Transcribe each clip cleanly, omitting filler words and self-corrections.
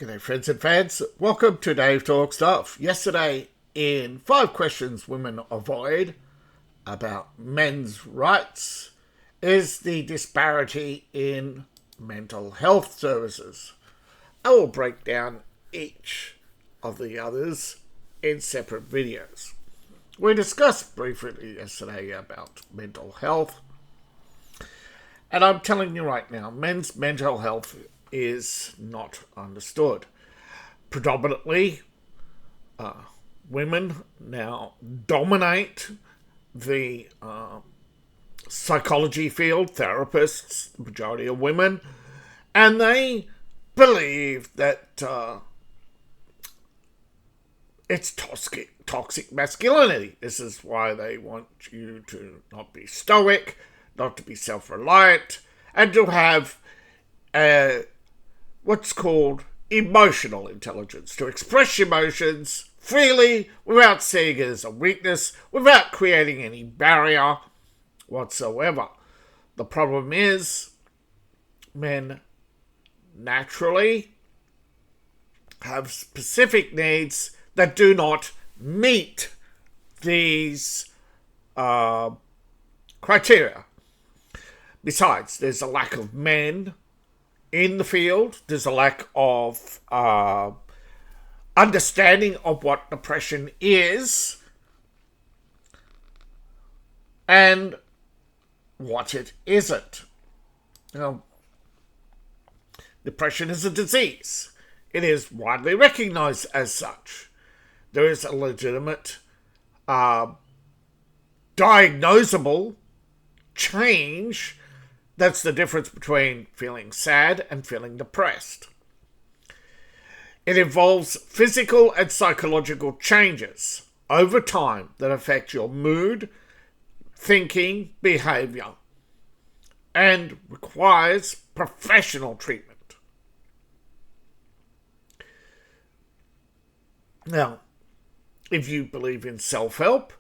G'day friends and fans, welcome to Dave Talk Stuff. Yesterday in 5 questions women avoid about men's rights is the disparity in mental health services. I will break down each of the others in separate videos. We discussed briefly yesterday about mental health, and I'm telling you right now, men's mental health is not understood. Predominantly, women now dominate the psychology field, therapists, the majority are women, and they believe that it's toxic masculinity. This is why they want you to not be stoic, not to be self-reliant, and to have what's called emotional intelligence, to express emotions freely without seeing it as a weakness, without creating any barrier whatsoever. The problem is men naturally have specific needs that do not meet these criteria. Besides, there's a lack of men in the field. There's a lack of understanding of what depression is and what it isn't. Now, depression is a disease. It is widely recognized as such. There is a legitimate diagnosable change. That's the difference between feeling sad and feeling depressed. It involves physical and psychological changes over time that affect your mood, thinking, behavior, and requires professional treatment. Now, if you believe in self-help,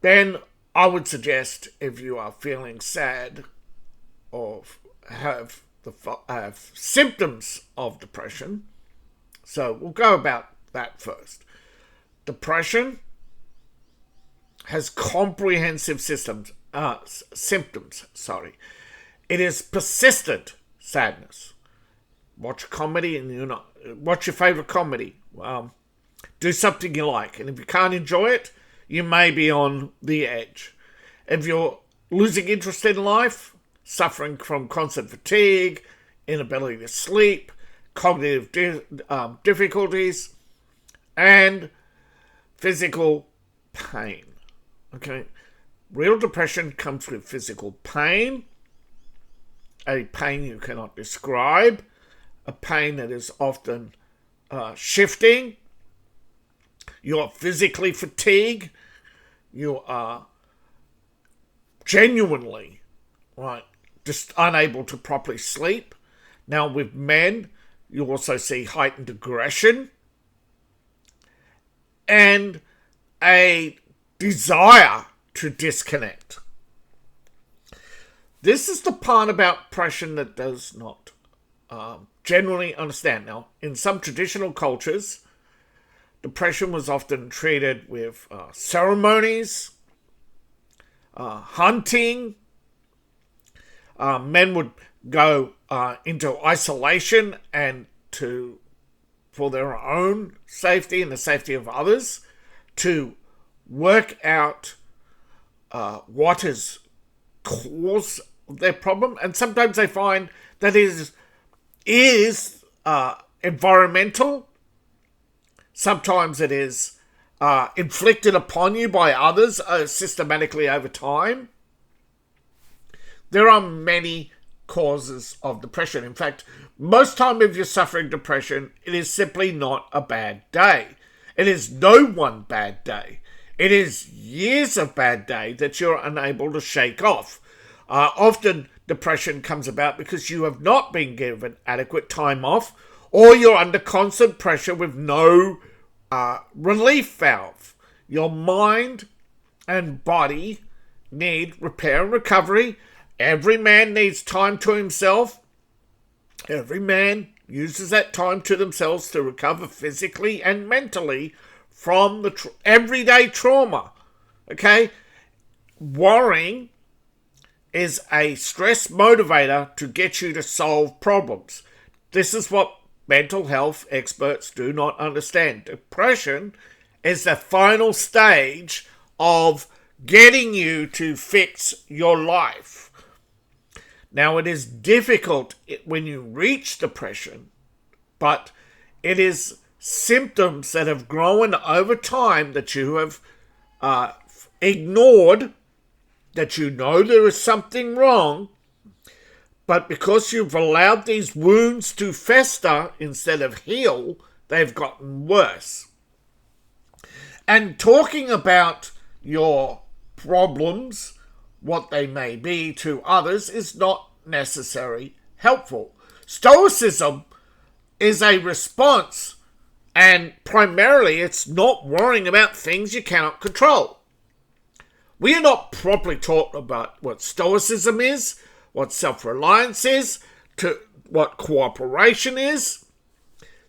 then I would suggest, if you are feeling sad or have symptoms of depression, so we'll go about that first. Depression has comprehensive symptoms. It is persistent sadness. Watch comedy and watch your favorite comedy. Do something you like, and if you can't enjoy it, you may be on the edge. If you're losing interest in life, suffering from constant fatigue, inability to sleep, cognitive difficulties, and physical pain. Okay? Real depression comes with physical pain, a pain you cannot describe, a pain that is often shifting. You're physically fatigued. You are genuinely, just unable to properly sleep. Now, with men, you also see heightened aggression and a desire to disconnect. This is the part about depression that does not generally understand. Now, in some traditional cultures, depression was often treated with ceremonies, hunting. Men would go into isolation and for their own safety and the safety of others, to work out what has caused their problem. And sometimes they find that it is environmental. Sometimes it is inflicted upon you by others systematically over time. There are many causes of depression. In fact, most time if you're suffering depression, it is simply not a bad day. It is no one bad day. It is years of bad day that you're unable to shake off. Often depression comes about because you have not been given adequate time off, or you're under constant pressure with no relief valve. Your mind and body need repair and recovery. Every man needs time to himself. Every man uses that time to themselves to recover physically and mentally from the everyday trauma. Okay? Worrying is a stress motivator to get you to solve problems. This is what mental health experts do not understand. Depression is the final stage of getting you to fix your life. Now, it is difficult when you reach depression, but it is symptoms that have grown over time that you have ignored, that you know there is something wrong, but because you've allowed these wounds to fester instead of heal, they've gotten worse. And talking about your problems, what they may be to others, is not necessarily helpful. Stoicism is a response, and primarily it's not worrying about things you cannot control. We are not properly taught about what Stoicism is, what self-reliance is, to what cooperation is.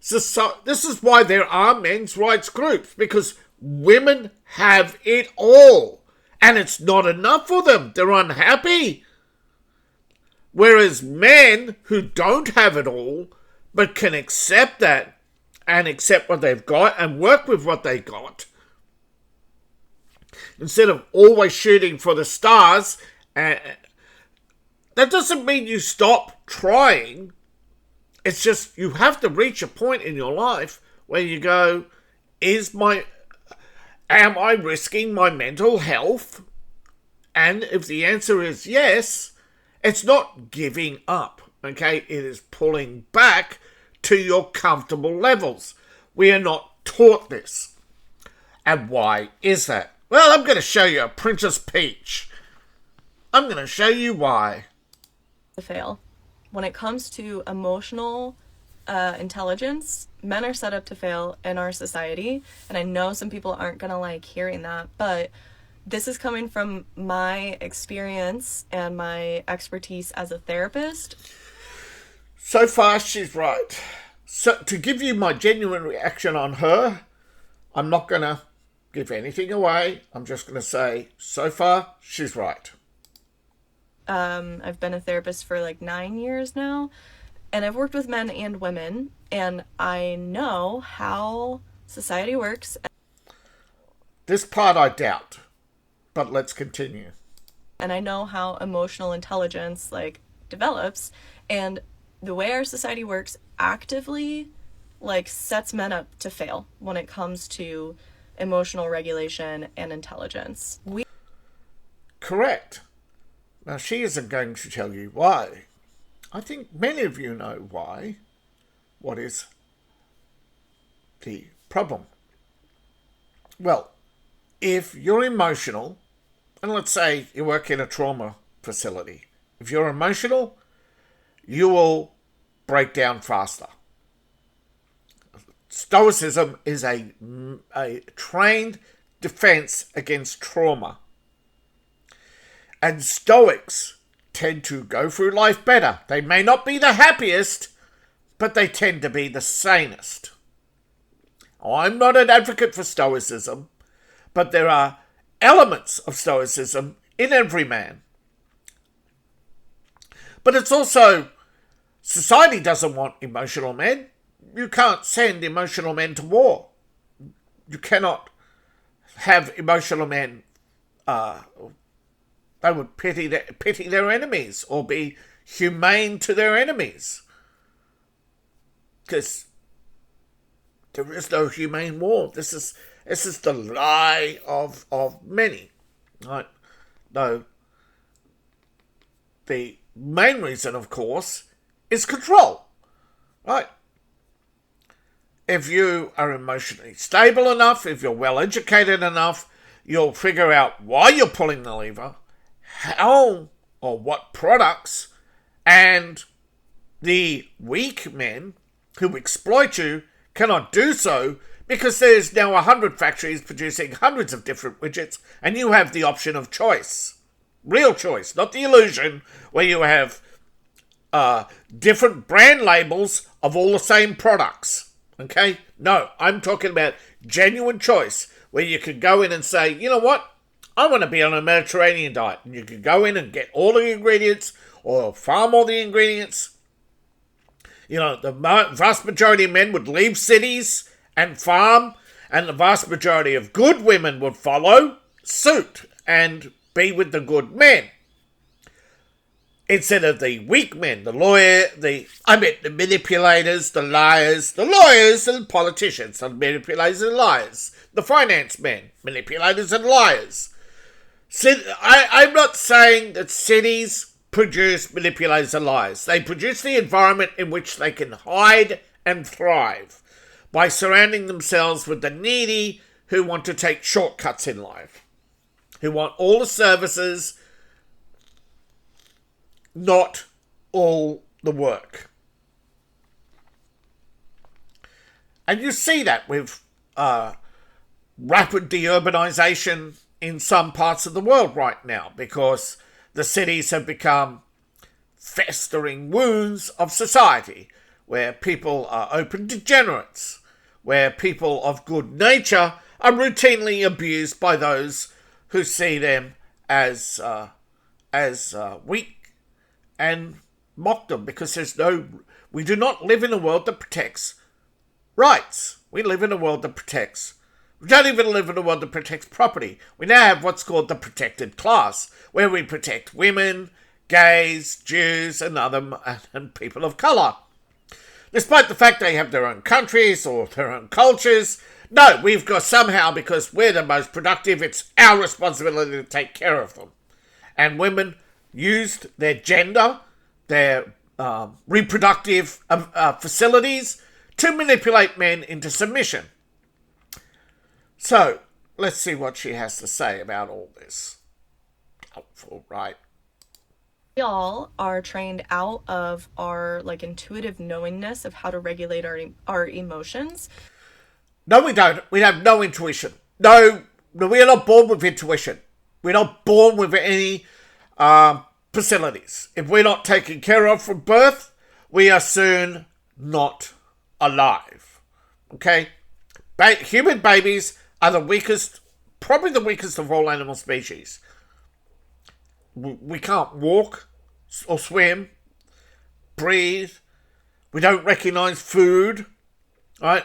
So this is why there are men's rights groups, because women have it all, and it's not enough for them. They're unhappy. Whereas men who don't have it all, but can accept that, and accept what they've got, and work with what they got, instead of always shooting for the stars, that doesn't mean you stop trying. It's just you have to reach a point in your life where you go, am I risking my mental health? And if the answer is yes, it's not giving up, okay? It is pulling back to your comfortable levels. We are not taught this. And why is that? Well, I'm going to show you a Princess Peach. I'm going to show you why. To fail. When it comes to emotional intelligence, men are set up to fail in our society. And I know some people aren't going to like hearing that, but this is coming from my experience and my expertise as a therapist. So far, she's right. So to give you my genuine reaction on her, I'm not going to give anything away. I'm just going to say, so far, she's right. I've been a therapist for like 9 years now, and I've worked with men and women, and I know how society works. This part I doubt, but let's continue. And I know how emotional intelligence like develops, and the way our society works actively like sets men up to fail when it comes to emotional regulation and intelligence. Correct. Now, she isn't going to tell you why. I think many of you know why. What is the problem? Well, if you're emotional, and let's say you work in a trauma facility, if you're emotional, you will break down faster. Stoicism is a trained defense against trauma. And Stoics tend to go through life better. They may not be the happiest, but they tend to be the sanest. I'm not an advocate for Stoicism, but there are elements of Stoicism in every man. But it's also, society doesn't want emotional men. You can't send emotional men to war. You cannot have emotional men, they would pity their enemies or be humane to their enemies. Because there is no humane war. This is the lie of many. Right? No. The main reason, of course, is control. Right? If you are emotionally stable enough, if you're well educated enough, you'll figure out why you're pulling the lever, how or what products, and the weak men who exploit you cannot do so because there's now 100 factories producing hundreds of different widgets and you have the option of choice. Real choice, not the illusion where you have different brand labels of all the same products. Okay? No, I'm talking about genuine choice, where you could go in and say, you know what? I want to be on a Mediterranean diet. And you could go in and get all the ingredients or farm all the ingredients. You know, the vast majority of men would leave cities and farm, and the vast majority of good women would follow suit and be with the good men. Instead of the weak men, the manipulators, the liars, the lawyers and politicians, the manipulators and liars, the finance men, manipulators and liars. I'm not saying that cities produce manipulators and liars. They produce the environment in which they can hide and thrive by surrounding themselves with the needy who want to take shortcuts in life, who want all the services, not all the work. And you see that with rapid deurbanization in some parts of the world right now, because the cities have become festering wounds of society, where people are open degenerates, where people of good nature are routinely abused by those who see them as weak and mock them, because we do not live in a world that protects rights. We live in a world that protects. We don't even live in a world that protects property. We now have what's called the protected class, where we protect women, gays, Jews, and people of colour. Despite the fact they have their own countries or their own cultures, no, we've got somehow, because we're the most productive, it's our responsibility to take care of them. And women used their gender, their reproductive facilities to manipulate men into submission. So, let's see what she has to say about all this. Helpful, right? We all are trained out of our intuitive knowingness of how to regulate our emotions. No, we don't. We have no intuition. No, we are not born with intuition. We're not born with any facilities. If we're not taken care of from birth, we are soon not alive. Okay? Human babies are the weakest, probably the weakest of all animal species. We can't walk or swim, breathe. We don't recognize food, right?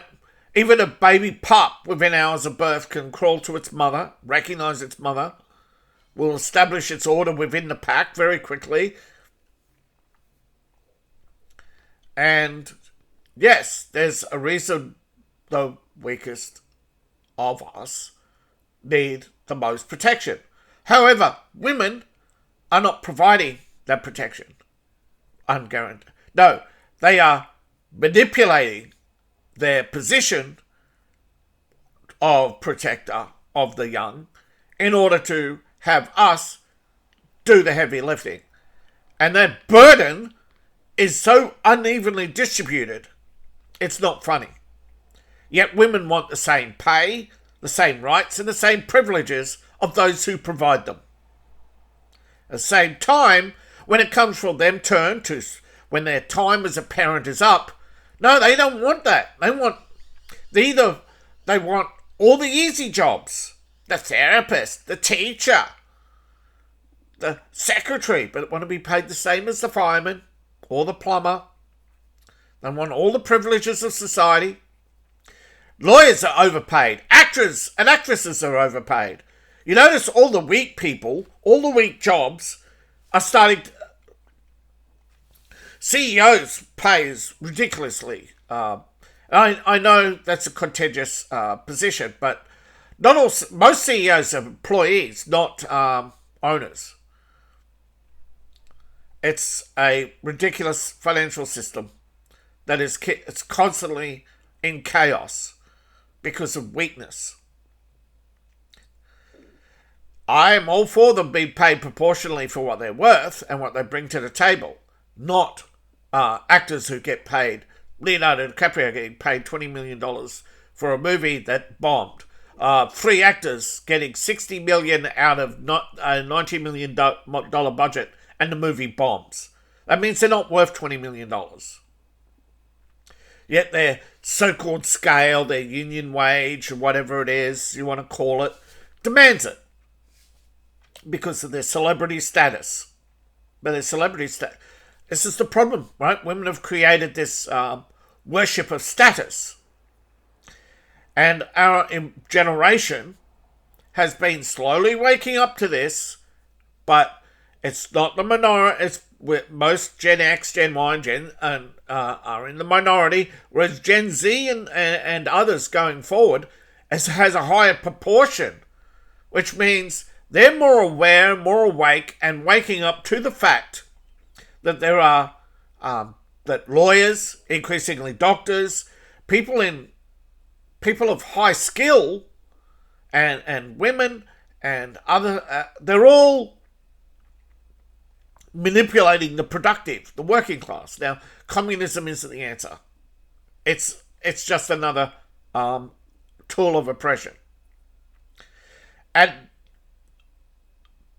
Even a baby pup within hours of birth can crawl to its mother, recognize its mother, will establish its order within the pack very quickly. And yes, there's a reason the weakest of us need the most protection. However, women are not providing that protection. Unguaranteed. No, they are manipulating their position of protector of the young in order to have us do the heavy lifting. And that burden is so unevenly distributed, it's not funny. Yet women want the same pay, the same rights, and the same privileges of those who provide them. At the same time, when it comes for them turn to, when their time as a parent is up, no, they don't want that. They want all the easy jobs. The therapist, the teacher, the secretary, but want to be paid the same as the fireman or the plumber. They want all the privileges of society. Lawyers are overpaid. Actors and actresses are overpaid. You notice all the weak people, all the weak jobs are starting to... CEOs pays ridiculously. I know that's a contentious position, but not all. Most CEOs are employees, not owners. It's a ridiculous financial system that is it's constantly in chaos because of weakness. I am all for them being paid proportionally for what they're worth and what they bring to the table, not actors who get paid. Leonardo DiCaprio getting paid $20 million for a movie that bombed. 3 actors getting $60 million out of a $90 million budget, and the movie bombs. That means they're not worth $20 million. Yet their so-called scale, their union wage, or whatever it is you want to call it, demands it. Because of their celebrity status. But their celebrity status... This is the problem, right? Women have created this worship of status. And our generation has been slowly waking up to this, but it's not the minority. It's most Gen X, Gen Y, are in the minority, whereas Gen Z and others going forward has a higher proportion, which means they're more aware, more awake, and waking up to the fact that there are that lawyers, increasingly doctors, people of high skill, and women and other, they're all manipulating the productive, the working class. Now, communism isn't the answer. It's just another tool of oppression. And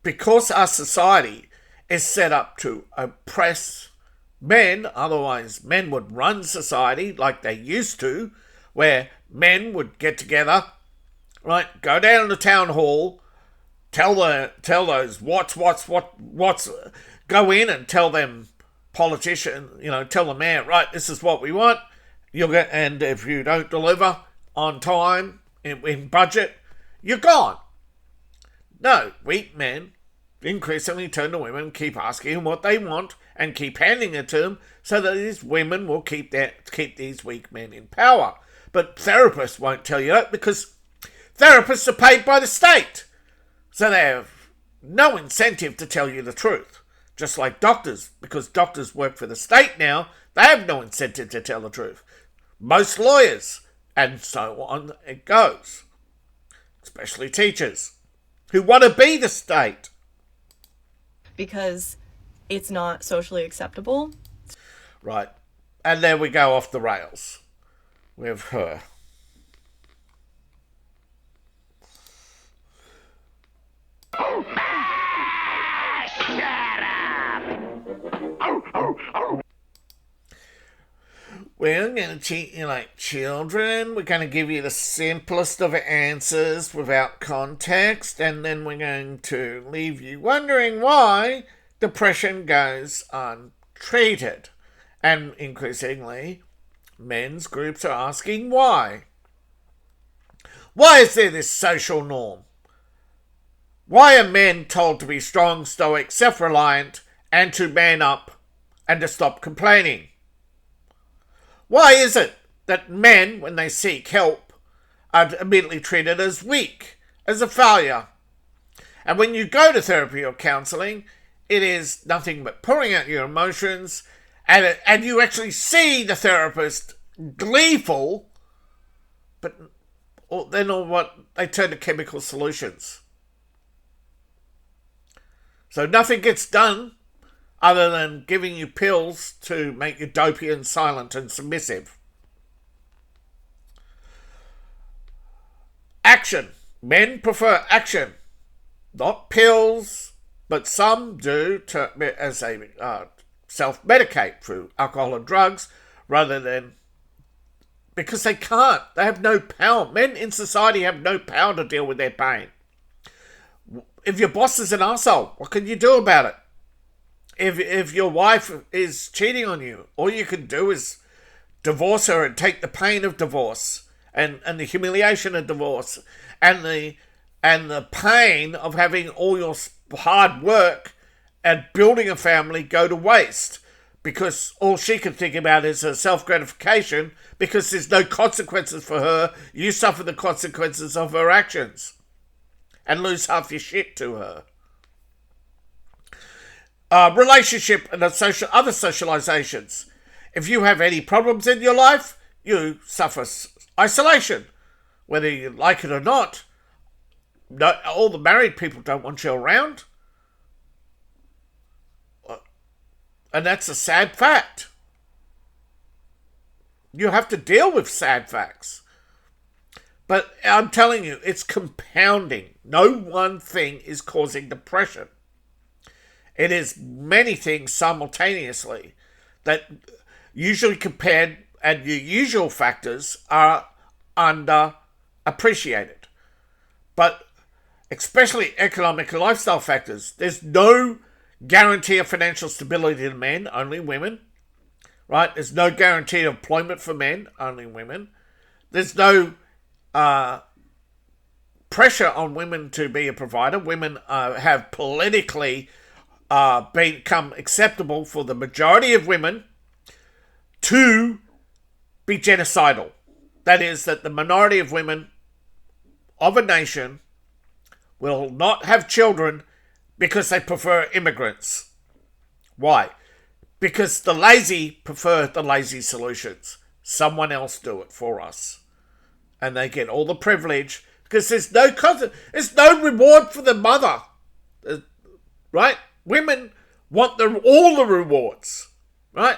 because our society is set up to oppress men, otherwise men would run society like they used to, where men would get together, right, go down to town hall, tell those what's, go in and tell them politician, tell the mayor, right, this is what we want, and if you don't deliver on time, in budget, you're gone. No, weak men increasingly turn to women and keep asking them what they want and keep handing it to them so that these women will keep these weak men in power. But therapists won't tell you that because therapists are paid by the state. So they have no incentive to tell you the truth. Just like doctors, because doctors work for the state now, they have no incentive to tell the truth. Most lawyers, and so on it goes. Especially teachers, who want to be the state. Because it's not socially acceptable. Right. And there we go off the rails with her. We're going to treat you like children. We're going to give you the simplest of answers without context. And then we're going to leave you wondering why depression goes untreated. And increasingly, men's groups are asking why. Why is there this social norm? Why are men told to be strong, stoic, self-reliant, and to man up and to stop complaining? Why is it that men, when they seek help, are immediately treated as weak, as a failure? And when you go to therapy or counselling, it is nothing but pouring out your emotions, and you actually see the therapist gleeful, but then they turn to chemical solutions. So nothing gets done other than giving you pills to make you dopey and silent and submissive. Action. Men prefer action. Not pills, but some do as they self-medicate through alcohol and drugs rather than... Because they can't. They have no power. Men in society have no power to deal with their pain. If your boss is an arsehole, what can you do about it? If your wife is cheating on you, all you can do is divorce her and take the pain of divorce and the humiliation of divorce and the pain of having all your hard work and building a family go to waste because all she can think about is her self-gratification because there's no consequences for her. You suffer the consequences of her actions and lose half your shit to her. Relationship and other socializations. If you have any problems in your life, you suffer isolation. Whether you like it or not, all the married people don't want you around. And that's a sad fact. You have to deal with sad facts. But I'm telling you, it's compounding. No one thing is causing depression. It is many things simultaneously that usually compared, and your usual factors are underappreciated. But especially economic and lifestyle factors, there's no guarantee of financial stability to men, only women. Right? There's no guarantee of employment for men, only women. There's no pressure on women to be a provider. Women have politically become acceptable for the majority of women to be genocidal. That is, that the minority of women of a nation will not have children because they prefer immigrants. Why? Because the lazy prefer the lazy solutions. Someone else do it for us. And they get all the privilege because there's no reward for the mother. Right? Women want all the rewards. Right?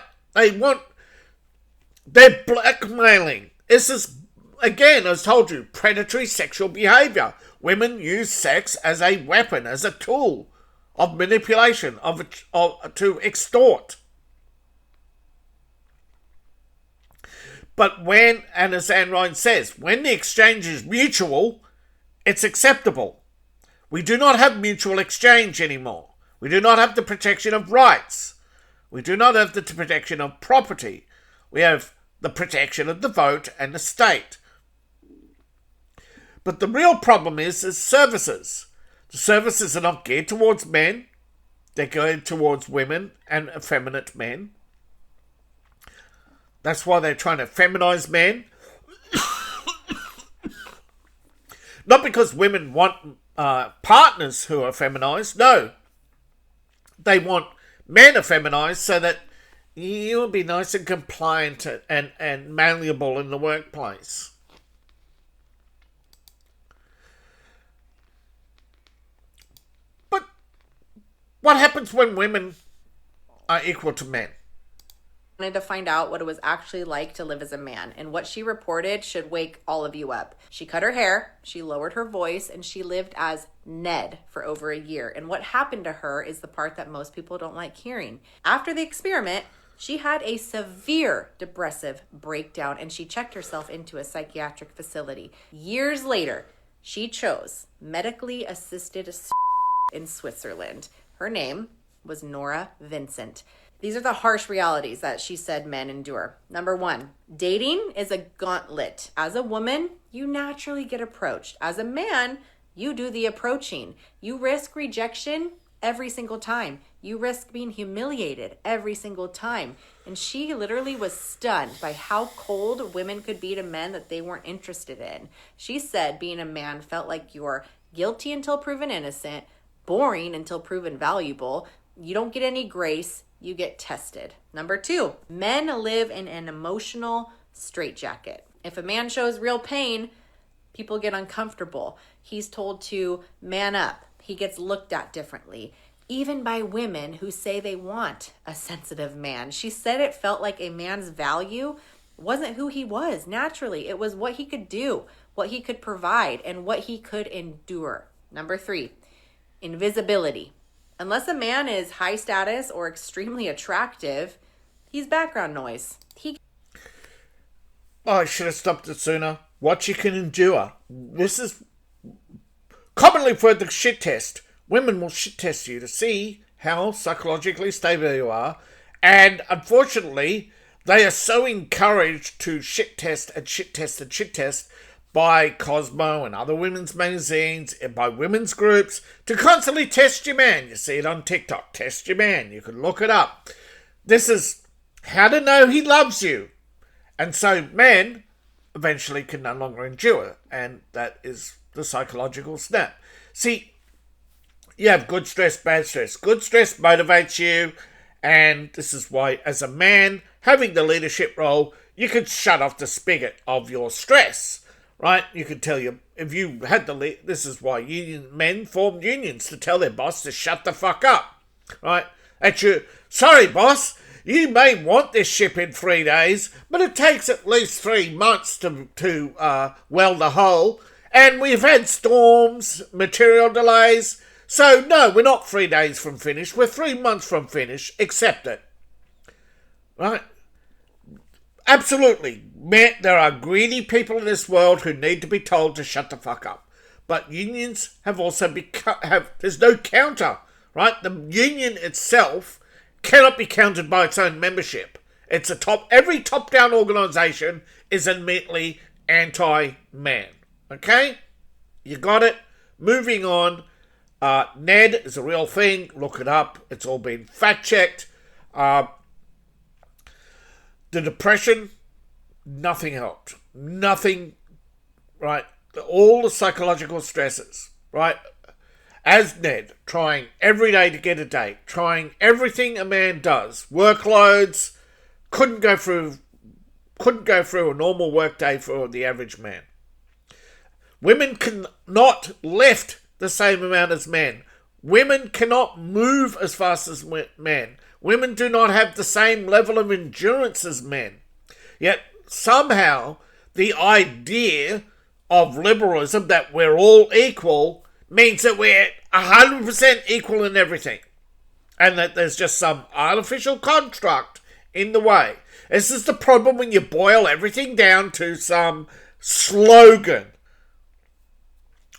They're blackmailing. This is, again, as I told you, predatory sexual behavior. Women use sex as a weapon, as a tool of manipulation, to extort. But when, and as Anne Ryan says, when the exchange is mutual, it's acceptable. We do not have mutual exchange anymore. We do not have the protection of rights. We do not have the protection of property. We have the protection of the vote and the state. But the real problem is services. The services are not geared towards men. They're geared towards women and effeminate men. That's why they're trying to feminize men. Not because women want partners who are feminized. No. They want men effeminized so that you'll be nice and compliant and malleable in the workplace. But what happens when women are equal to men? Wanted to find out what it was actually like to live as a man, and what she reported should wake all of you up. She cut her hair, she lowered her voice, and she lived as Ned for over a year. And what happened to her is the part that most people don't like hearing. After the experiment, she had a severe depressive breakdown, and she checked herself into a psychiatric facility. Years later, she chose medically assisted in Switzerland. Her name was Nora Vincent. These are the harsh realities that she said men endure. Number 1, dating is a gauntlet. As a woman, you naturally get approached. As a man, you do the approaching. You risk rejection every single time. You risk being humiliated every single time. And she literally was stunned by how cold women could be to men that they weren't interested in. She said being a man felt like you're guilty until proven innocent, boring until proven valuable. You don't get any grace. You get tested. Number 2, men live in an emotional straitjacket. If a man shows real pain, people get uncomfortable. He's told to man up. He gets looked at differently, even by women who say they want a sensitive man. She said it felt like a man's value wasn't who he was naturally. It was what he could do, what he could provide, and what he could endure. Number 3, invisibility. Unless a man is high status or extremely attractive, he's background noise. I should have stopped it sooner. What you can endure. This is commonly for the shit test. Women will shit test you to see how psychologically stable you are. And unfortunately, they are so encouraged to shit test and shit test and shit test by Cosmo and other women's magazines and by women's groups to constantly test your man. You see it on TikTok. Test your man. You can look it up. This is how to know he loves you. And so men eventually can no longer endure. And that is the psychological snap. See, you have good stress, bad stress. Good stress motivates you. And this is why, as a man, having the leadership role, you can shut off the spigot of your stress. Right? You could tell you, if you had the this is why men formed unions to tell their boss to shut the fuck up. Right? Sorry, boss, you may want this ship in 3 days, but it takes at least 3 months to weld a hole. And we've had storms, material delays, So, no, we're not 3 days from finish. We're 3 months from finish. Accept it. Right? Absolutely. There are greedy people in this world who need to be told to shut the fuck up. But unions have also there's no counter, right? The union itself cannot be countered by its own membership. Every top-down organisation is immediately anti-man. Okay? You got it? Moving on. NED is a real thing. Look it up. It's all been fact-checked. The Depression, nothing helped. Nothing, right? All the psychological stresses, right? As Ned, trying every day to get a date, trying everything a man does, workloads, couldn't go through a normal work day for the average man. Women cannot lift the same amount as men. Women cannot move as fast as men. Women do not have the same level of endurance as men. Yet somehow the idea of liberalism that we're all equal means that we're 100% equal in everything. And that there's just some artificial construct in the way. This is the problem when you boil everything down to some slogan.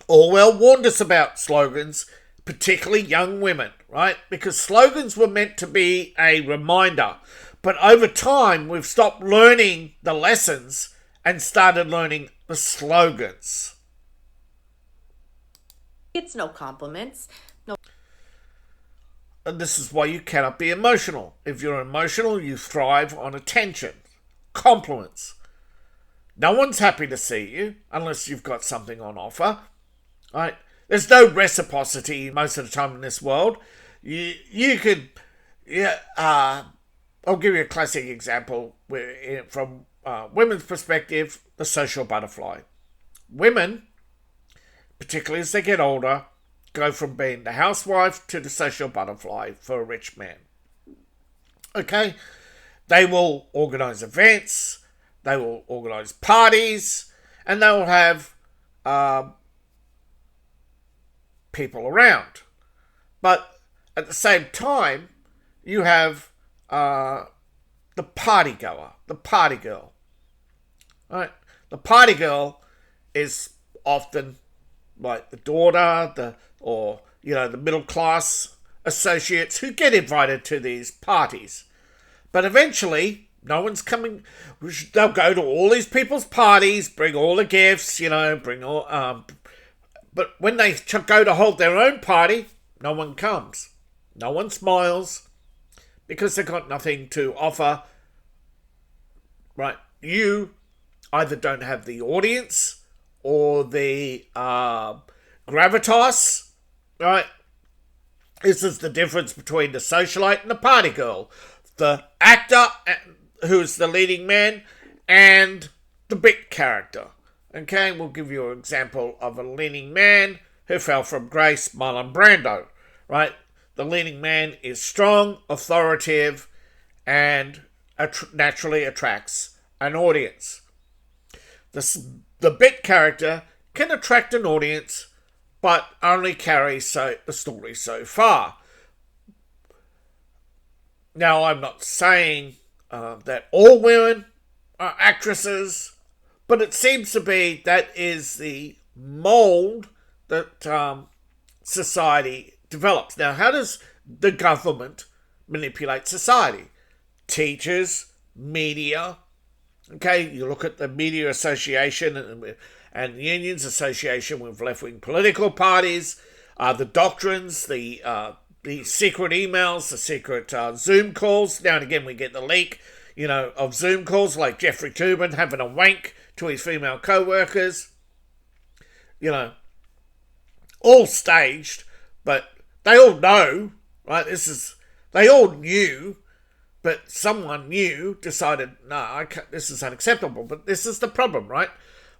Orwell warned us about slogans, particularly young women, right? Because slogans were meant to be a reminder. But over time, we've stopped learning the lessons and started learning the slogans. It's no compliments. No. And this is why you cannot be emotional. If you're emotional, you thrive on attention, compliments. No one's happy to see you unless you've got something on offer, right? There's no reciprocity most of the time in this world. You could, I'll give you a classic example from women's perspective, the social butterfly. Women, particularly as they get older, go from being the housewife to the social butterfly for a rich man. Okay? They will organise events, they will organise parties, and they will have people around. But at the same time, you have the party goer, the party girl. Right? The party girl is often like the daughter, the middle class associates who get invited to these parties. But eventually, no one's coming. They'll go to all these people's parties, bring all the gifts, bring all. But when they go to hold their own party, no one comes. No one smiles because they've got nothing to offer. Right? You either don't have the audience or the gravitas. Right? This is the difference between the socialite and the party girl. The actor, who's the leading man, and the bit character. Okay, we'll give you an example of a leading man who fell from grace, Marlon Brando. Right? The leading man is strong, authoritative, and naturally attracts an audience. The bit character can attract an audience, but only carry the story so far. Now, I'm not saying that all women are actresses, but it seems to be that is the mould that society develops. Now, how does the government manipulate society? Teachers, media. Okay, you look at the Media Association and unions association with left-wing political parties, the doctrines, the secret emails, the secret Zoom calls. Now and again we get the leak, of Zoom calls like Jeffrey Toobin having a wank to his female co-workers. All staged, but they all know, right? They all knew, but someone new decided, no, this is unacceptable. But this is the problem, right?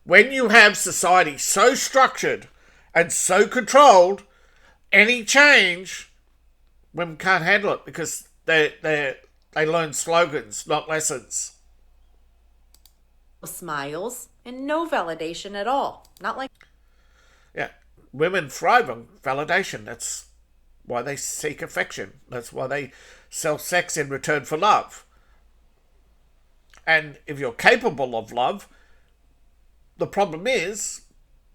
When you have society so structured and so controlled, any change, women can't handle it because they learn slogans, not lessons. Smiles and no validation at all. Not like... Yeah. women thrive on validation. That's why they seek affection. That's why they sell sex in return for love. And if you're capable of love, the problem is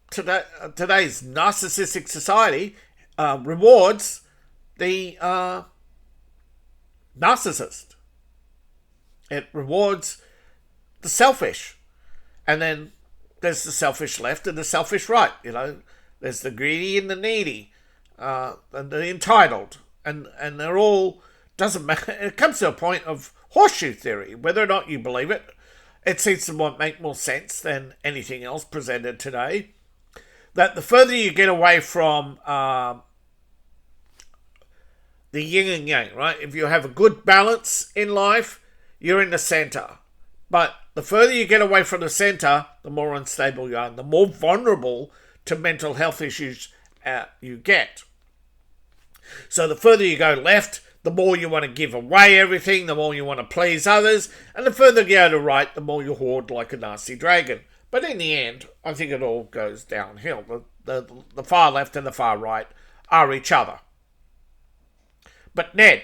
today's narcissistic society rewards the narcissist. It rewards the selfish. And then there's the selfish left and the selfish right. There's the greedy and the needy, and the entitled. And they're all, doesn't matter. It comes to a point of horseshoe theory. Whether or not you believe it, it seems to make more sense than anything else presented today. That the further you get away from the yin and yang, right? If you have a good balance in life, you're in the center. But the further you get away from the center, the more unstable you are, and the more vulnerable to mental health issues you get. So the further you go left, the more you want to give away everything, the more you want to please others, and the further you go to right, the more you hoard like a nasty dragon. But in the end, I think it all goes downhill. The far left and the far right are each other. But Ned,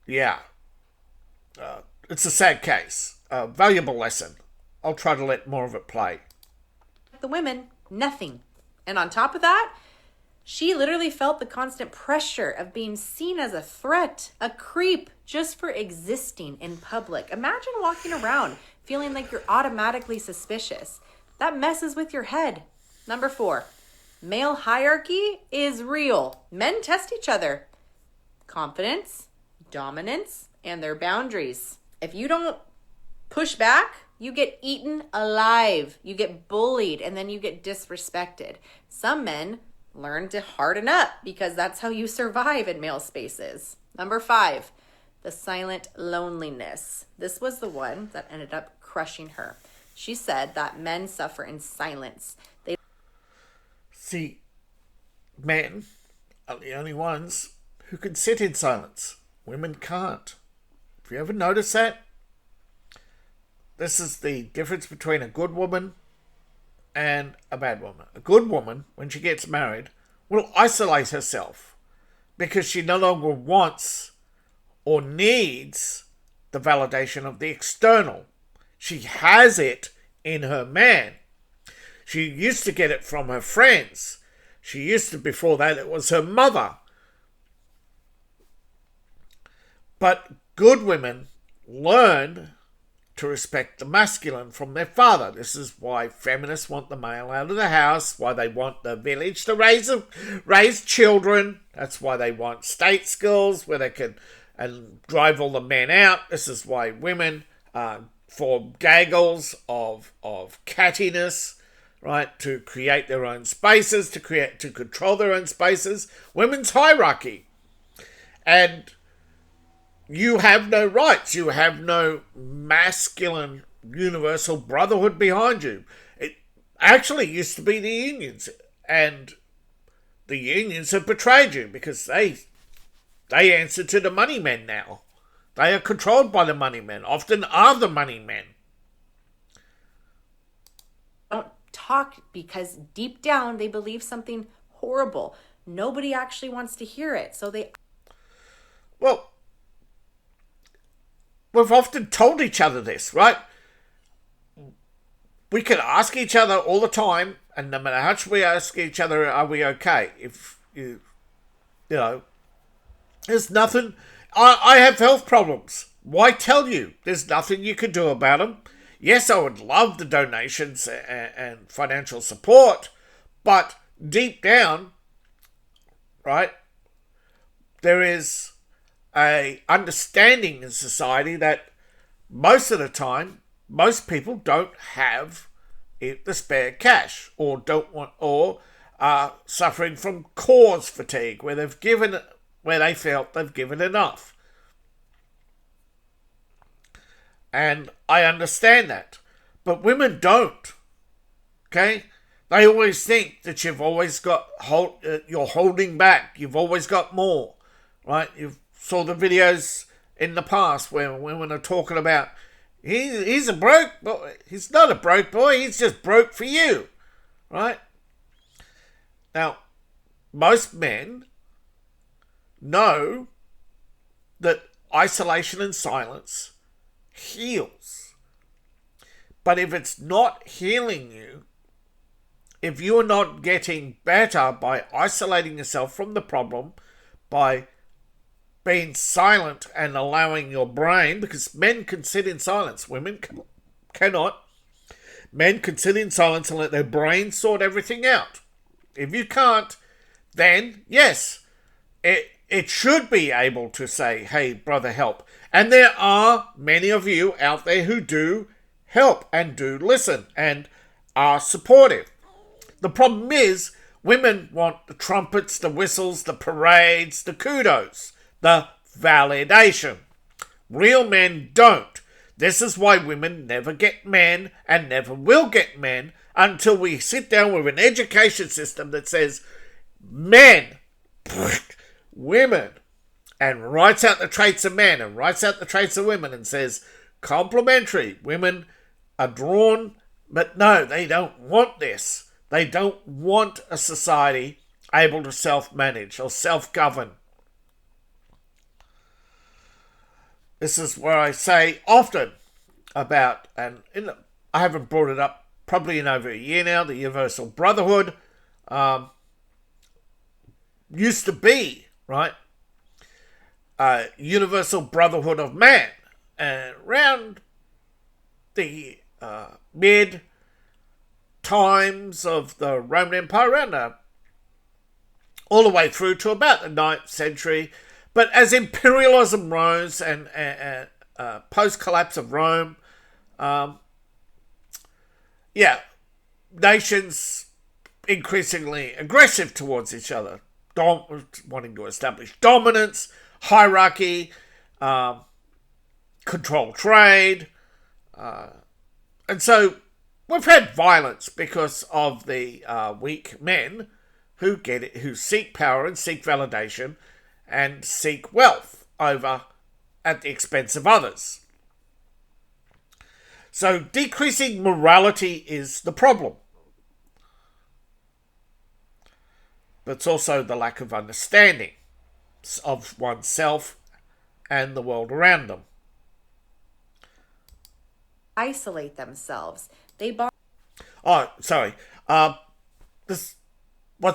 it's a sad case. A valuable lesson. I'll try to let more of it play. The women, nothing. And on top of that, she literally felt the constant pressure of being seen as a threat, a creep, just for existing in public. Imagine walking around feeling like you're automatically suspicious. That messes with your head. Number 4, male hierarchy is real. Men test each other. Confidence, dominance, and their boundaries. If you don't push back, you get eaten alive. You get bullied, and then you get disrespected. Some men learn to harden up because that's how you survive in male spaces. Number 5, the silent loneliness. This was the one that ended up crushing her. She said that men suffer in silence. See, men are the only ones who can sit in silence. Women can't. Have you ever noticed that? This is the difference between a good woman and a bad woman. A good woman, when she gets married, will isolate herself because she no longer wants or needs the validation of the external. She has it in her man. She used to get it from her friends. She used to, before that, it was her mother. But good women learn to respect the masculine from their father. This is why feminists want the male out of the house, why they want the village to raise children. That's why they want state schools where they can drive all the men out. This is why women form gaggles of cattiness, right, to create their own spaces, to control their own spaces. Women's hierarchy. And you have no rights. You have no masculine universal brotherhood behind you. It actually used to be the unions, and the unions have betrayed you because they answer to the money men now. They are controlled by the money men, often are the money men. Don't talk because deep down they believe something horrible. Nobody actually wants to hear it, so they... Well, we've often told each other this, right? We can ask each other all the time, and no matter how much we ask each other, are we okay? If you know, there's nothing. I have health problems. Why tell you? There's nothing you can do about them. Yes, I would love the donations and financial support, but deep down, right, there is a understanding in society that most of the time, most people don't have the spare cash, or don't want, or are suffering from cause fatigue, where they felt they've given enough. And I understand that, but women don't. Okay, they always think that you've always got you're holding back. You've always got more, right? You've saw the videos in the past where women are talking about he's a broke boy. He's not a broke boy. He's just broke for you, right? Now, most men know that isolation and silence heals. But if it's not healing you, if you're not getting better by isolating yourself from the problem, by being silent and allowing your brain, because men can sit in silence, women cannot. Men can sit in silence and let their brain sort everything out. If you can't, then yes, it should be able to say, hey, brother, help. And there are many of you out there who do help and do listen and are supportive. The problem is women want the trumpets, the whistles, the parades, the kudos, the validation. Real men don't. This is why women never get men and never will get men until we sit down with an education system that says men, women, and writes out the traits of men and writes out the traits of women and says complementary. Women are drawn, but no, they don't want this. They don't want a society able to self-manage or self-govern. This is where I say often about, I haven't brought it up probably in over a year now, the Universal Brotherhood used to be, right, Universal Brotherhood of Man. And around the mid times of the Roman Empire, around all the way through to about the 9th century. But as imperialism rose and post-collapse of Rome, nations increasingly aggressive towards each other, wanting to establish dominance, hierarchy, control trade, and so we've had violence because of the weak men who seek power and seek validation and seek wealth over at the expense of others. So decreasing morality is the problem. But it's also the lack of understanding of oneself and the world around them. Isolate themselves. Once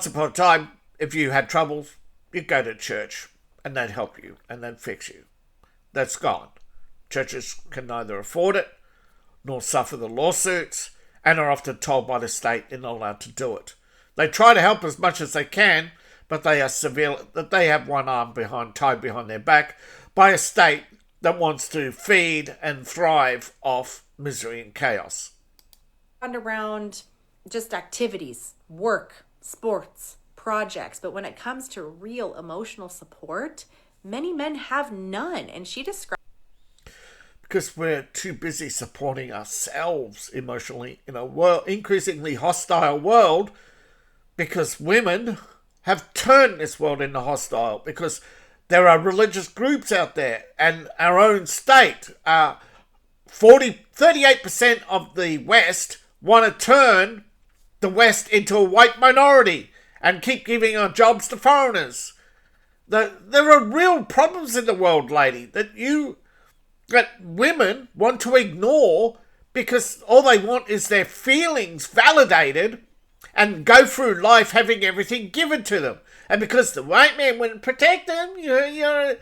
upon a time, if you had troubles, you'd go to church and they'd help you and they'd fix you. That's gone. Churches can neither afford it nor suffer the lawsuits and are often told by the state they're not allowed to do it. They try to help as much as they can, but they have one arm tied behind their back by a state that wants to feed and thrive off misery and chaos. Around just activities, work, sports, projects, but when it comes to real emotional support, many men have none. And she described, because we're too busy supporting ourselves emotionally in a increasingly hostile world, because women have turned this world into hostile, because there are religious groups out there, and our own state, 38% of the West want to turn the West into a white minority and keep giving our jobs to foreigners. There are real problems in the world, lady, that women want to ignore because all they want is their feelings validated and go through life having everything given to them. And because the white man wouldn't protect them, you're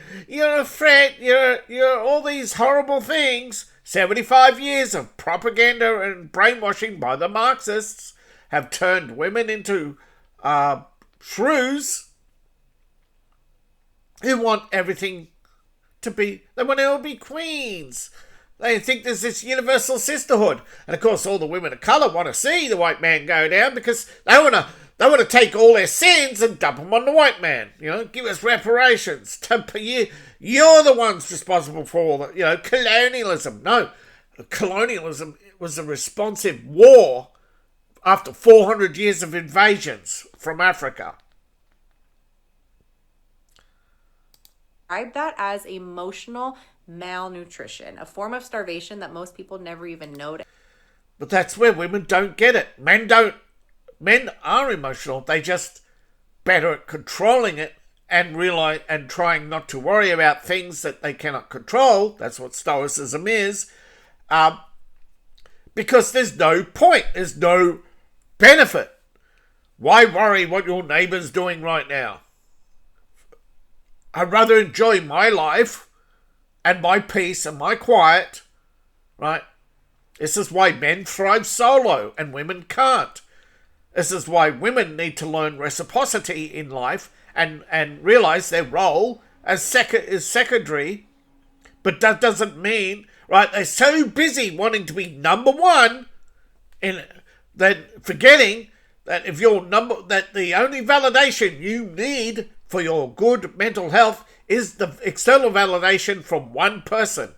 a threat, you're all these horrible things. 75 years of propaganda and brainwashing by the Marxists have turned women into shrews who want everything they want to all be queens. They think there's this universal sisterhood. And of course all the women of colour want to see the white man go down because they want to take all their sins and dump them on the white man. Give us reparations. You're the ones responsible for all that, colonialism. No, colonialism was a responsive war after 400 years of invasions from Africa. That as emotional malnutrition, a form of starvation that most people never even notice. But that's where women don't get it. Men are emotional. They just better at controlling it and realize and trying not to worry about things that they cannot control. That's what Stoicism is. Because there's no point. There's no benefit. Why worry what your neighbour's doing right now? I'd rather enjoy my life and my peace and my quiet, right? This is why men thrive solo and women can't. This is why women need to learn reciprocity in life and realize their role is secondary. But that doesn't mean, right, they're so busy wanting to be number one that forgetting that if you're that the only validation you need for your good mental health is the external validation from one person.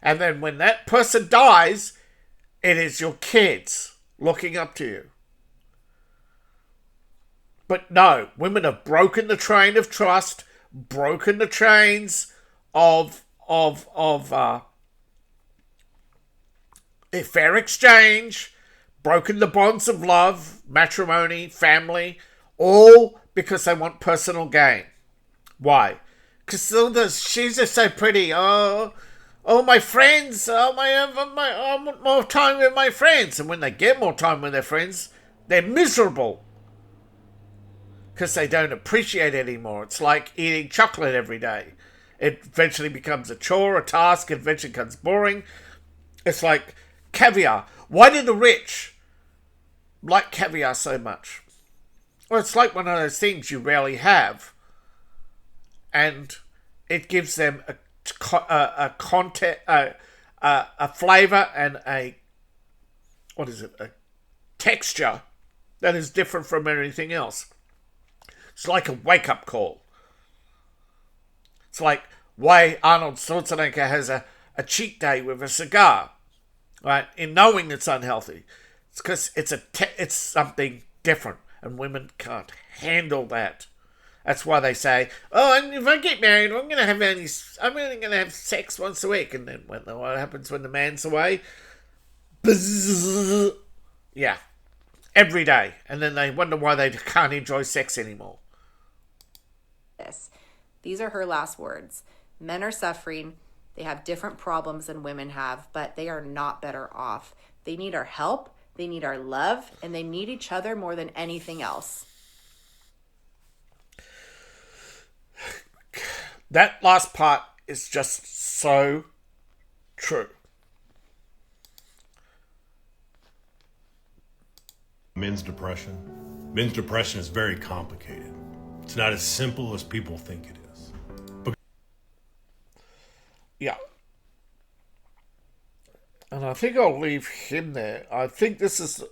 And then when that person dies, it is your kids looking up to you. But no, women have broken the train of trust, broken the chains of fair exchange, broken the bonds of love, matrimony, family, all because they want personal gain. Why? Because she's just so pretty. Oh, my friends. I want more time with my friends. And when they get more time with their friends, they're miserable. Because they don't appreciate it anymore. It's like eating chocolate every day. It eventually becomes a chore, a task. It eventually becomes boring. It's like caviar. Why do the rich like caviar so much? Well, it's like one of those things you rarely have. And it gives them a flavor and a texture that is different from anything else. It's like a wake-up call. It's like why Arnold Schwarzenegger has a cheat day with a cigar, right? In knowing it's unhealthy, it's because it's something different, and women can't handle that. That's why they say, "Oh, and if I get married, I'm only going to have sex once a week." And then what happens when the man's away? Bzzz. Yeah, every day, and then they wonder why they can't enjoy sex anymore. These are her last words. Men are suffering. They have different problems than women have, but they are not better off. They need our help. They need our love, and they need each other more than anything else. That last part is just so true. Men's depression. Men's depression is very complicated. It's not as simple as people think it is. Yeah. And I think I'll leave him there. I think this is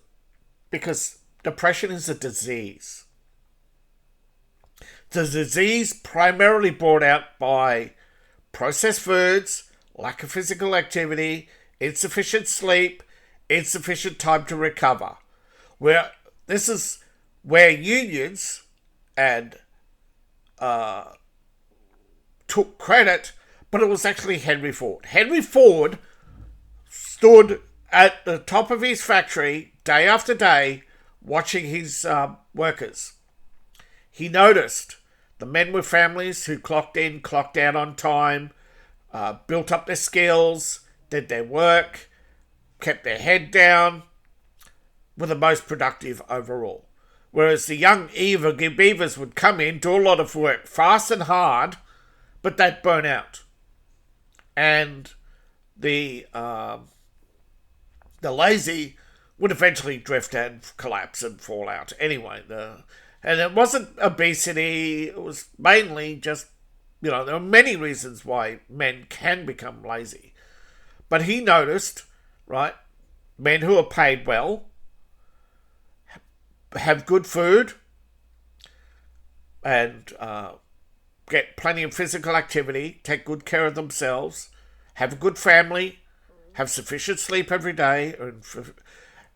because depression is a disease. The disease primarily brought out by processed foods, lack of physical activity, insufficient sleep, insufficient time to recover. Where this is where unions and took credit, but it was actually Henry Ford. Henry Ford stood at the top of his factory day after day watching his workers. He noticed the men with families who clocked in, clocked out on time, built up their skills, did their work, kept their head down, were the most productive overall. Whereas the young beavers would come in, do a lot of work, fast and hard, but they'd burn out. And the lazy would eventually drift and collapse and fall out. Anyway, and it wasn't obesity. It was mainly just, there are many reasons why men can become lazy. But he noticed, right, men who are paid well, have good food, and get plenty of physical activity, take good care of themselves, have a good family, have sufficient sleep every day.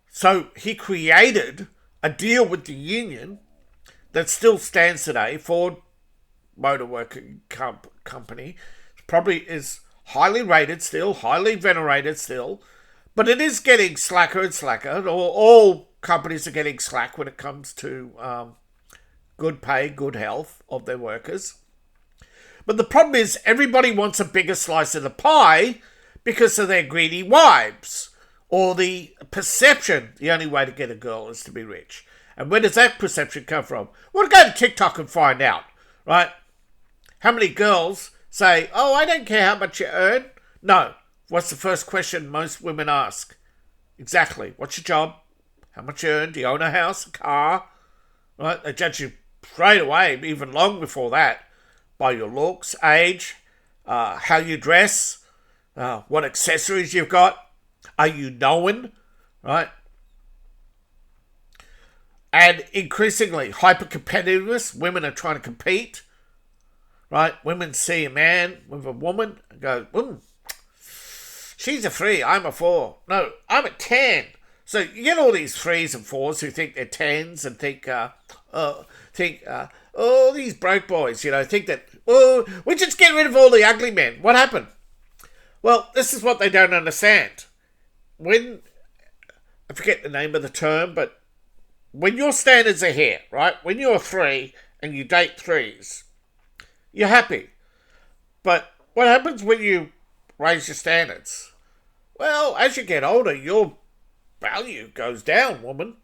So he created a deal with the union that still stands today. Ford Motor Working Company probably is highly rated still, highly venerated still, but it is getting slacker and slacker. All companies are getting slack when it comes to good pay, good health of their workers. But the problem is everybody wants a bigger slice of the pie because of their greedy wives, or the perception the only way to get a girl is to be rich. And where does that perception come from? Well, go to TikTok and find out, right? How many girls say, oh, I don't care how much you earn? No. What's the first question most women ask? Exactly. What's your job? How much you earn? Do you own a house, a car? Right? They judge you straight away, even long before that, by your looks, age, how you dress, what accessories you've got. Are you knowing? Right? And increasingly, hyper-competitiveness. Women are trying to compete. Right? Women see a man with a woman and go, she's a 3, I'm a 4. No, I'm a 10. So you get all these 3s and 4s who think they're 10s and think, these broke boys, think that, we just get rid of all the ugly men. What happened? Well, this is what they don't understand. I forget the name of the term, but when your standards are here, right? When you're a 3 and you date 3s, you're happy. But what happens when you raise your standards? Well, as you get older, your value goes down, woman.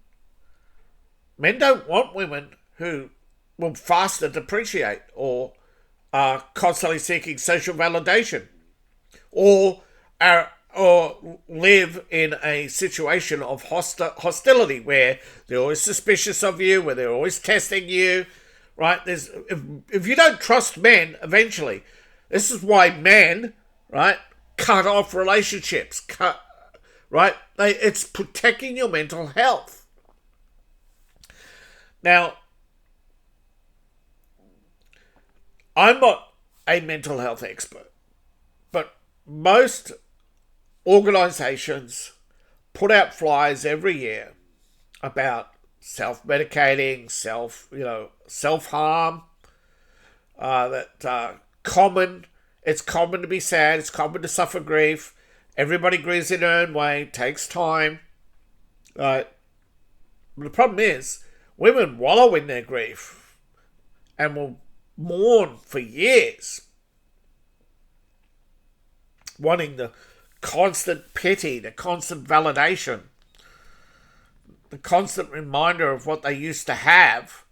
Men don't want women who will faster depreciate or are constantly seeking social validation or live in a situation of hostility where they're always suspicious of you, where they're always testing you, right? If you don't trust men, eventually, this is why men, right, cut off relationships, right? It's protecting your mental health. Now, I'm not a mental health expert, but most organizations put out flyers every year about self-medicating, self-harm, common. It's common to be sad. It's common to suffer grief. Everybody grieves in their own way. It takes time. But the problem is, women wallow in their grief and will mourn for years, wanting the constant pity, the constant validation, the constant reminder of what they used to have,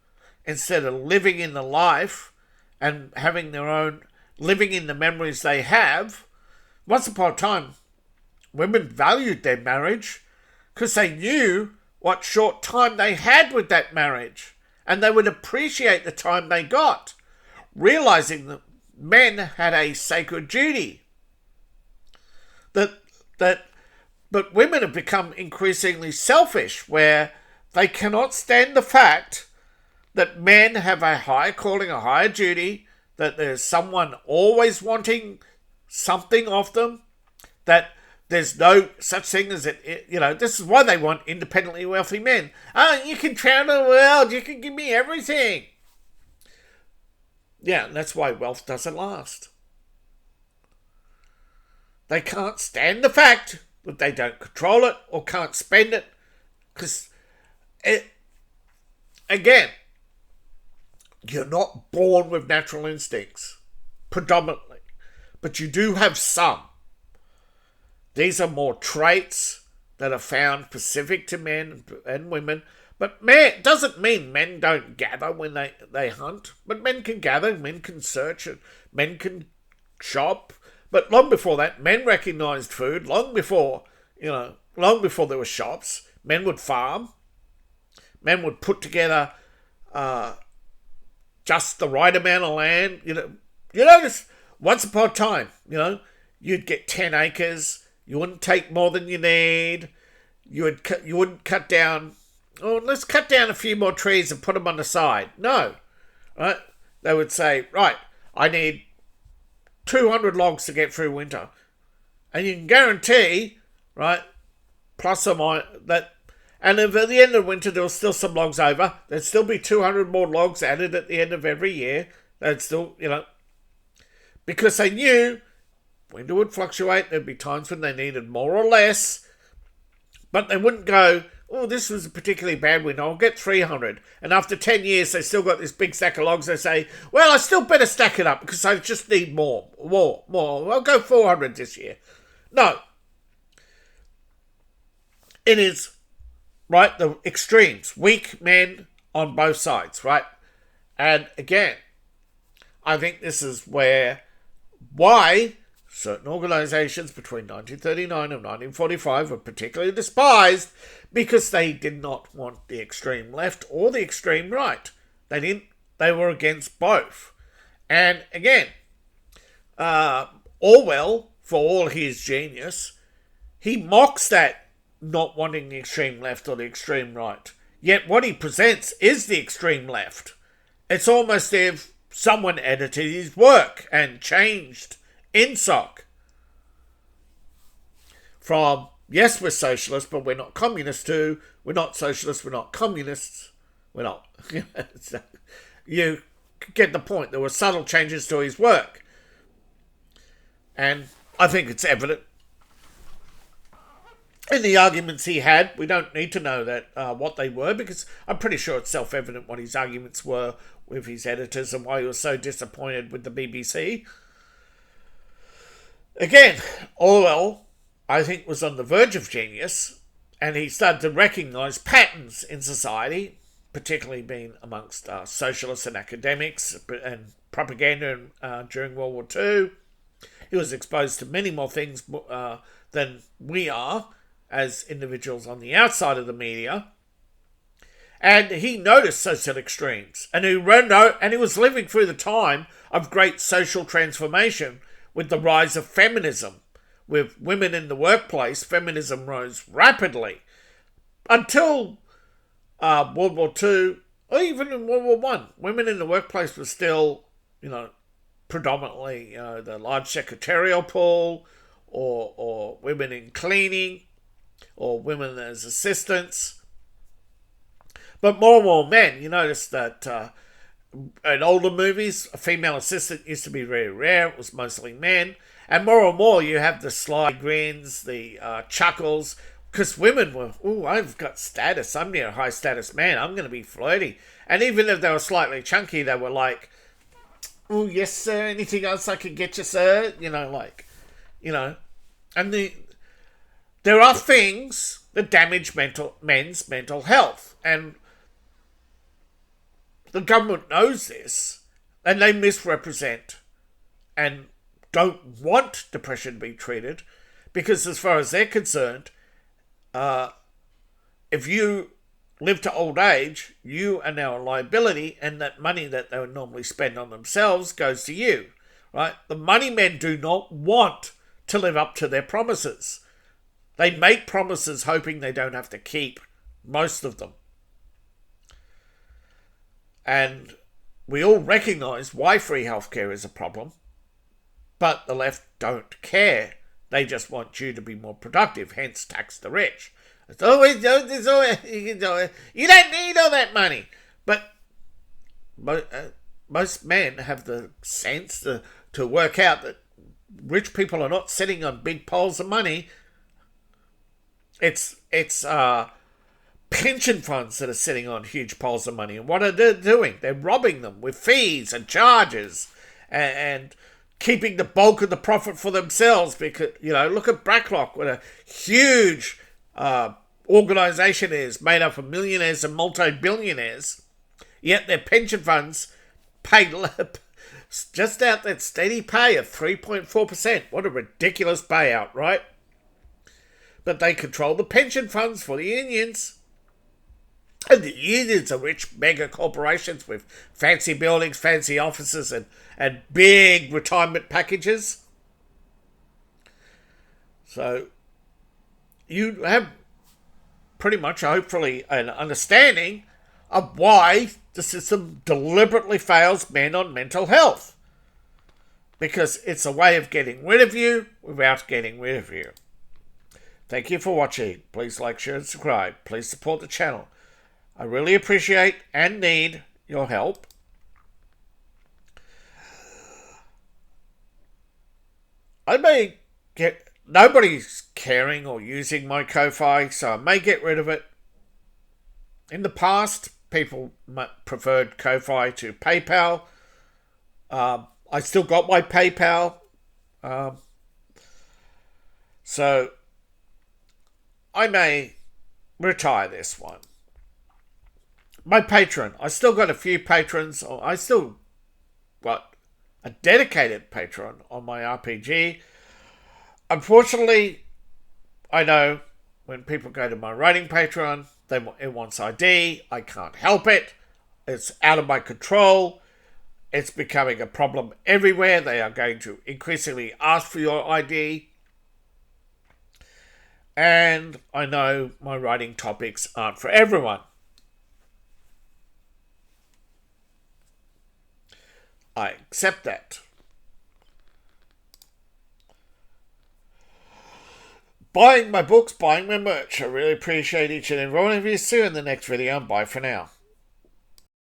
instead of living in the life and having their own, living in the memories they have. Once upon a time, women valued their marriage because they knew what short time they had with that marriage, and they would appreciate the time they got, realizing that men had a sacred duty. But women have become increasingly selfish, where they cannot stand the fact that men have a higher calling, a higher duty, that there's someone always wanting something of them, that there's no such thing as it. This is why they want independently wealthy men. Oh, you can travel the world, you can give me everything. Yeah, that's why wealth doesn't last. They can't stand the fact that they don't control it or can't spend it, because, again, you're not born with natural instincts, predominantly, but you do have some. These are more traits that are found specific to men and women. But men doesn't mean men don't gather when they hunt. But men can gather, men can search, and men can shop. But long before that, men recognised food. Long before there were shops, men would farm. Men would put together just the right amount of land. You notice once upon a time, you'd get 10 acres. You wouldn't take more than you need. You wouldn't cut down. Oh, let's cut down a few more trees and put them on the side. No, right? They would say, right, I need 200 logs to get through winter, and you can guarantee, right, plus or minus that. And if at the end of winter there was still some logs over, there'd still be 200 more logs added at the end of every year. They'd still, because they knew winter would fluctuate. There'd be times when they needed more or less, but they wouldn't go oh, this was a particularly bad winter, I'll get 300. And after 10 years, they still got this big stack of logs. They say, well, I still better stack it up because I just need more. I'll go 400 this year. No. It is, right, the extremes. Weak men on both sides, right? And again, I think this is why certain organisations between 1939 and 1945 were particularly despised, because they did not want the extreme left or the extreme right. They were against both. And again, Orwell, for all his genius, he mocks that not wanting the extreme left or the extreme right. Yet what he presents is the extreme left. It's almost as if someone edited his work and changed INSOC from, yes, we're socialists, but we're not communists too. We're not socialists, we're not communists. We're not. You get the point. There were subtle changes to his work. And I think it's evident in the arguments he had. We don't need to know that what they were, because I'm pretty sure it's self-evident what his arguments were with his editors and why he was so disappointed with the BBC. Again, Orwell, I think, was on the verge of genius, and he started to recognise patterns in society, particularly being amongst socialists and academics and propaganda during World War II. He was exposed to many more things than we are as individuals on the outside of the media. And he noticed social extremes. And he was living through the time of great social transformation with the rise of feminism. With women in the workplace, feminism rose rapidly until World War II, or even in World War One. Women in the workplace were still, predominantly, the large secretarial pool, or women in cleaning, or women as assistants. But more and more men. You notice that in older movies, a female assistant used to be very rare. It was mostly men. And more you have the sly grins, the chuckles, because women were, I've got status. I'm near a high status man. I'm going to be flirty. And even if they were slightly chunky, they were like, oh, yes, sir. Anything else I can get you, sir? And there are things that damage men's mental health. And the government knows this, and they misrepresent and don't want depression to be treated, because as far as they're concerned, if you live to old age, you are now a liability, and that money that they would normally spend on themselves goes to you, right? The money men do not want to live up to their promises. They make promises hoping they don't have to keep most of them. And we all recognise why free healthcare is a problem, but the left don't care. They just want you to be more productive, hence tax the rich. You don't need all that money. But most men have the sense to work out that rich people are not sitting on big piles of money. It's pension funds that are sitting on huge piles of money. And what are they doing? They're robbing them with fees and charges and keeping the bulk of the profit for themselves. Because, look at BlackRock, what a huge organisation is, made up of millionaires and multi-billionaires. Yet their pension funds pay just out that steady pay of 3.4%. What a ridiculous payout, right? But they control the pension funds for the unions. And the unions are rich mega corporations with fancy buildings, fancy offices, and big retirement packages. So you have pretty much, hopefully, an understanding of why the system deliberately fails men on mental health. Because it's a way of getting rid of you without getting rid of you. Thank you for watching. Please like, share, and subscribe. Please support the channel. I really appreciate and need your help. Nobody's caring or using my Ko-Fi, so I may get rid of it. In the past, people preferred Ko-Fi to PayPal. I still got my PayPal. So I may retire this one. My Patreon. I still got a few patrons. I still got a dedicated patron on my RPG. Unfortunately, I know when people go to my writing Patreon, it wants ID. I can't help it. It's out of my control. It's becoming a problem everywhere. They are going to increasingly ask for your ID. And I know my writing topics aren't for everyone. I accept that. Buying my books, buying my merch. I really appreciate each and every one of you. See you in the next video. Bye for now.